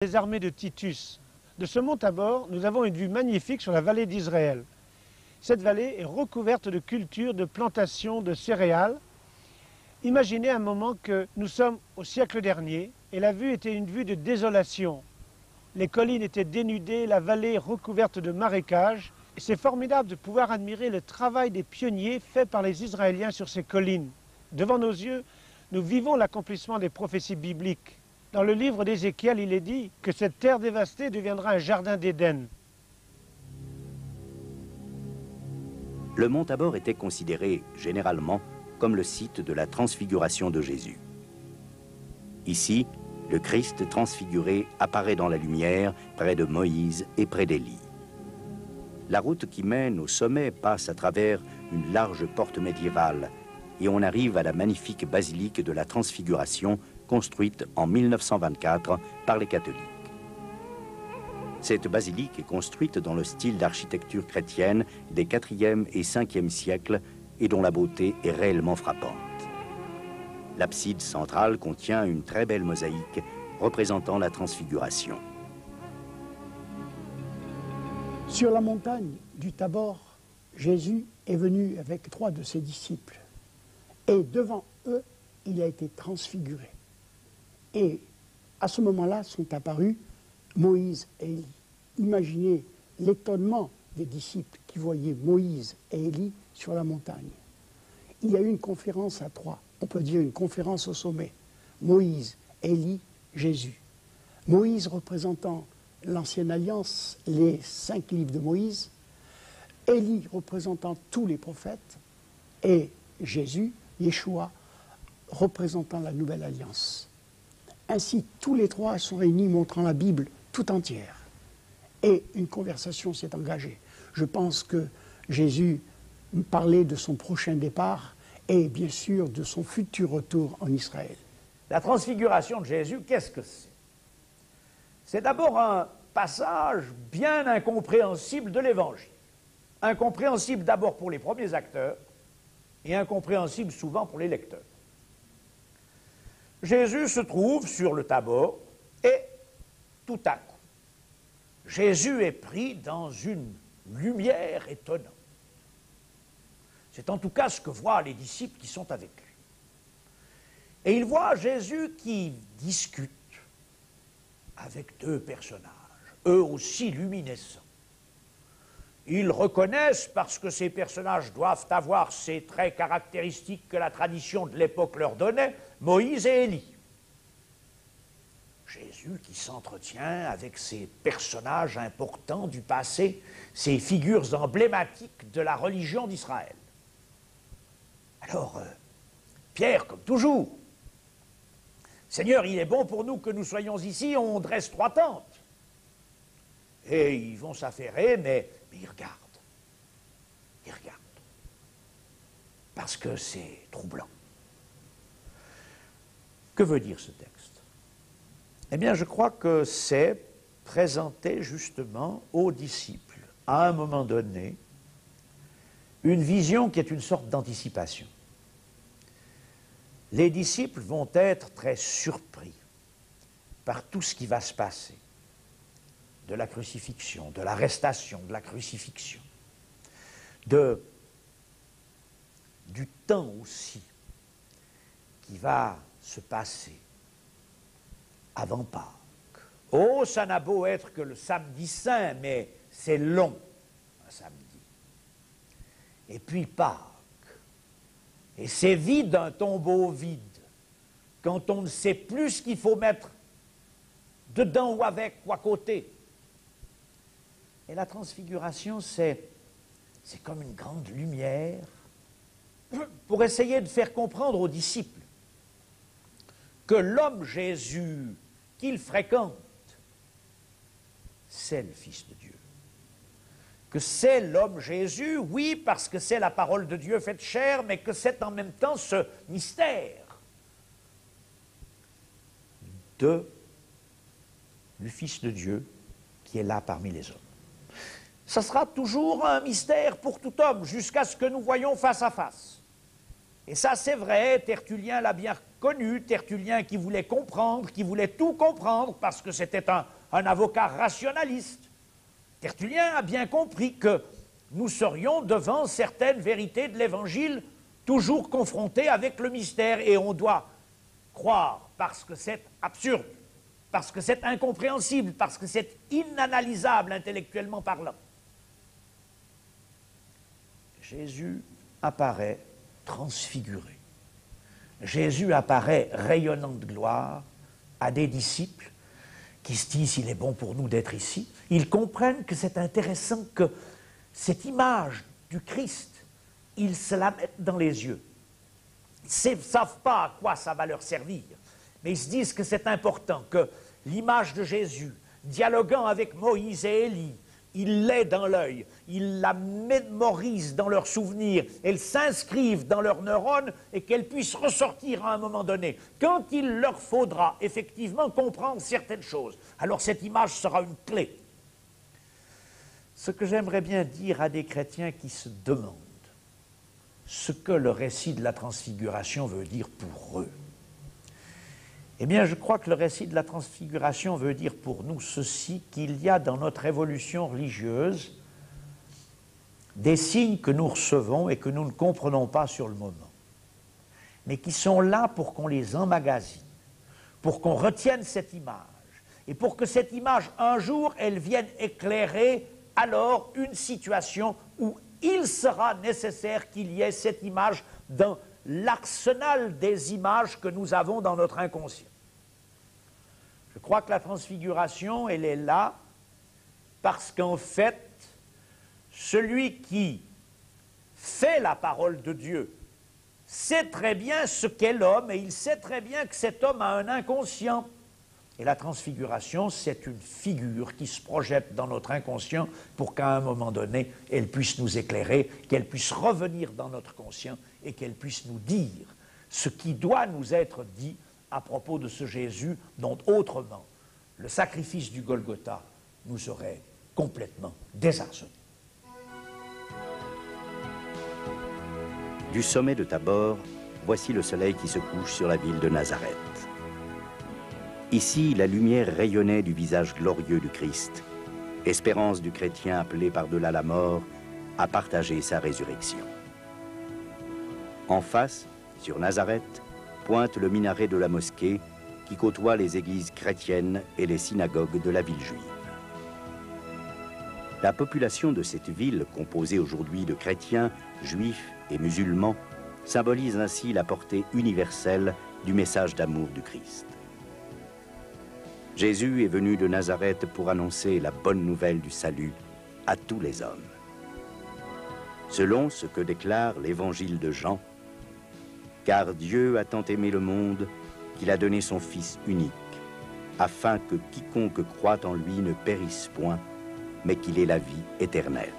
Les armées de Titus. De ce mont Tabor, nous avons une vue magnifique sur la vallée d'Israël. Cette vallée est recouverte de cultures, de plantations, de céréales. Imaginez un moment que nous sommes au siècle dernier et la vue était une vue de désolation. Les collines étaient dénudées, la vallée recouverte de marécages. Et c'est formidable de pouvoir admirer le travail des pionniers fait par les Israéliens sur ces collines. Devant nos yeux, nous vivons l'accomplissement des prophéties bibliques. Dans le livre d'Ézéchiel, il est dit que cette terre dévastée deviendra un jardin d'Éden. Le mont Tabor était considéré généralement comme le site de la transfiguration de Jésus. Ici, le Christ transfiguré apparaît dans la lumière près de Moïse et près d'Élie. La route qui mène au sommet passe à travers une large porte médiévale et on arrive à la magnifique basilique de la Transfiguration construite en 1924 par les catholiques. Cette basilique est construite dans le style d'architecture chrétienne des 4e et 5e siècles et dont la beauté est réellement frappante. L'abside centrale contient une très belle mosaïque représentant la Transfiguration. Sur la montagne du Tabor, Jésus est venu avec 3 de ses disciples. Et devant eux, il a été transfiguré. Et à ce moment-là sont apparus Moïse et Élie. Imaginez l'étonnement des disciples qui voyaient Moïse et Élie sur la montagne. Il y a eu une conférence à 3, on peut dire une conférence au sommet. Moïse, Élie, Jésus. Moïse représentant l'Ancienne Alliance, les 5 livres de Moïse, Élie représentant tous les prophètes, et Jésus, Yeshua, représentant la Nouvelle Alliance. Ainsi, tous les 3 sont réunis montrant la Bible tout entière. Et une conversation s'est engagée. Je pense que Jésus parlait de son prochain départ et bien sûr de son futur retour en Israël. La transfiguration de Jésus, qu'est-ce que c'est? C'est d'abord un passage bien incompréhensible de l'Évangile. Incompréhensible d'abord pour les premiers acteurs et incompréhensible souvent pour les lecteurs. Jésus se trouve sur le Tabor et tout à coup, Jésus est pris dans une lumière étonnante. C'est en tout cas ce que voient les disciples qui sont avec lui. Et ils voient Jésus qui discute avec 2 personnages, eux aussi luminescents. Ils reconnaissent, parce que ces personnages doivent avoir ces traits caractéristiques que la tradition de l'époque leur donnait, Moïse et Élie. Jésus qui s'entretient avec ces personnages importants du passé, ces figures emblématiques de la religion d'Israël. Alors, Pierre, comme toujours, Seigneur, il est bon pour nous que nous soyons ici, on dresse 3 tentes. Et ils vont s'affairer, mais ils regardent. Ils regardent. Parce que c'est troublant. Que veut dire ce texte? Eh bien, je crois que c'est présenter justement aux disciples, à un moment donné, une vision qui est une sorte d'anticipation. Les disciples vont être très surpris par tout ce qui va se passer, de la crucifixion, de l'arrestation, de la crucifixion, du temps aussi qui va se passer avant Pâques. Oh, ça n'a beau être que le samedi saint, mais c'est long, un samedi. Et puis Pâques. Et c'est vide, un tombeau vide, quand on ne sait plus ce qu'il faut mettre dedans ou avec ou à côté. Et la transfiguration, c'est comme une grande lumière pour essayer de faire comprendre aux disciples que l'homme Jésus qu'ils fréquentent, c'est le Fils de Dieu. Que c'est l'homme Jésus, oui, parce que c'est la parole de Dieu faite chair, mais que c'est en même temps ce mystère du Fils de Dieu qui est là parmi les hommes. Ça sera toujours un mystère pour tout homme, jusqu'à ce que nous voyons face à face. Et ça, c'est vrai, Tertullien l'a bien connu, Tertullien qui voulait comprendre, qui voulait tout comprendre, parce que c'était un avocat rationaliste. Tertullien a bien compris que nous serions devant certaines vérités de l'Évangile, toujours confrontés avec le mystère, et on doit croire, parce que c'est absurde, parce que c'est incompréhensible, parce que c'est inanalysable intellectuellement parlant. Jésus apparaît transfiguré. Jésus apparaît rayonnant de gloire à des disciples qui se disent « il est bon pour nous d'être ici ». Ils comprennent que c'est intéressant que cette image du Christ, ils se la mettent dans les yeux. Ils ne savent pas à quoi ça va leur servir, mais ils se disent que c'est important, que l'image de Jésus, dialoguant avec Moïse et Élie, ils l'aient dans l'œil, ils la mémorisent dans leurs souvenirs, elles s'inscrivent dans leurs neurones et qu'elles puissent ressortir à un moment donné. Quand il leur faudra effectivement comprendre certaines choses, alors cette image sera une clé. Ce que j'aimerais bien dire à des chrétiens qui se demandent ce que le récit de la transfiguration veut dire pour eux, eh bien, je crois que le récit de la transfiguration veut dire pour nous ceci, qu'il y a dans notre évolution religieuse des signes que nous recevons et que nous ne comprenons pas sur le moment, mais qui sont là pour qu'on les emmagasine, pour qu'on retienne cette image, et pour que cette image, un jour, elle vienne éclairer alors une situation où il sera nécessaire qu'il y ait cette image dans l'arsenal des images que nous avons dans notre inconscient. Je crois que la transfiguration, elle est là parce qu'en fait, celui qui fait la parole de Dieu sait très bien ce qu'est l'homme et il sait très bien que cet homme a un inconscient. Et la transfiguration, c'est une figure qui se projette dans notre inconscient pour qu'à un moment donné, elle puisse nous éclairer, qu'elle puisse revenir dans notre conscient et qu'elle puisse nous dire ce qui doit nous être dit à propos de ce Jésus dont autrement le sacrifice du Golgotha nous aurait complètement désarçonnés. Du sommet de Tabor, voici le soleil qui se couche sur la ville de Nazareth. Ici, la lumière rayonnait du visage glorieux du Christ, espérance du chrétien appelé par-delà la mort à partager sa résurrection. En face, sur Nazareth, pointe le minaret de la mosquée qui côtoie les églises chrétiennes et les synagogues de la ville juive. La population de cette ville, composée aujourd'hui de chrétiens, juifs et musulmans, symbolise ainsi la portée universelle du message d'amour du Christ. Jésus est venu de Nazareth pour annoncer la bonne nouvelle du salut à tous les hommes. Selon ce que déclare l'évangile de Jean, « Car Dieu a tant aimé le monde qu'il a donné son Fils unique, afin que quiconque croit en lui ne périsse point, mais qu'il ait la vie éternelle. »